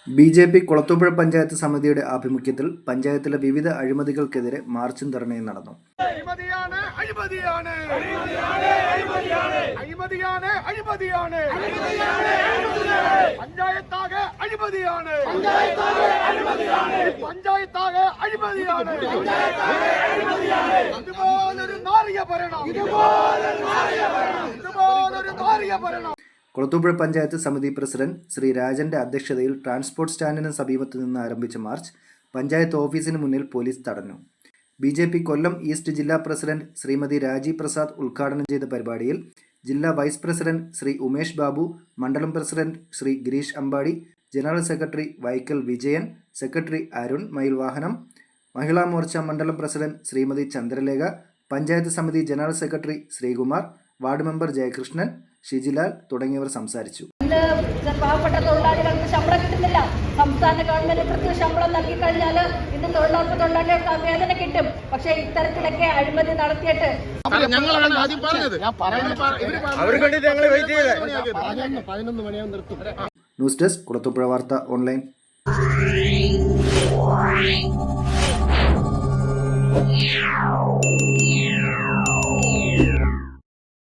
BJP. Kulathupuzha panchayat സമിതിയുടെ ആഭിമുഖ്യത്തിൽ പഞ്ചായത്തിലെ വിവിധ അഴിമതികൾക്കെതിരെ മാർച്ചും ധർണയും നടന്നു. കുളത്തൂപ്പുഴ പഞ്ചായത്ത് സമിതി പ്രസിഡന്റ് ശ്രീ രാജന്റെ അധ്യക്ഷതയിൽ ട്രാൻസ്പോർട്ട് സ്റ്റാൻഡിന് സമീപത്തു നിന്ന് ആരംഭിച്ച മാർച്ച് പഞ്ചായത്ത് ഓഫീസിന് മുന്നിൽ പോലീസ് തടഞ്ഞു. ബി.ജെ.പി. കൊല്ലം ഈസ്റ്റ് ജില്ലാ പ്രസിഡന്റ് ശ്രീമതി രാജി പ്രസാദ് ഉദ്ഘാടനം ചെയ്ത പരിപാടിയിൽ ജില്ലാ വൈസ് പ്രസിഡന്റ് ശ്രീ ഉമേഷ് ബാബു, മണ്ഡലം president Shri Girish Ambadi, general secretary Vaikkal Vijayan, secretary Arun Mayilvahanam, Mahila Morcha മണ്ഡലം president Shrimati Chandralekha, panchayat samiti general secretary Sreekumar, ward member Jayakrishnan, Shijilal തുടങ്ങിയവർ സംസാരിച്ചു. പാവപ്പെട്ട തൊഴിലാളികൾക്ക് ശമ്പളം കിട്ടുന്നില്ല. സംസ്ഥാന ഗവൺമെന്റ് കൃത്യ ശമ്പളം നൽകി കഴിഞ്ഞാൽ ഇന്ന് തൊഴിലാളികൾക്ക് വേതന കിട്ടും. പക്ഷെ ഇത്തരത്തിലൊക്കെ അഴിമതി നടത്തിയിട്ട് ന്യൂസ് ഡെസ്ക് കുളത്തൂപ്പുഴ വാർത്ത ഓൺലൈൻ.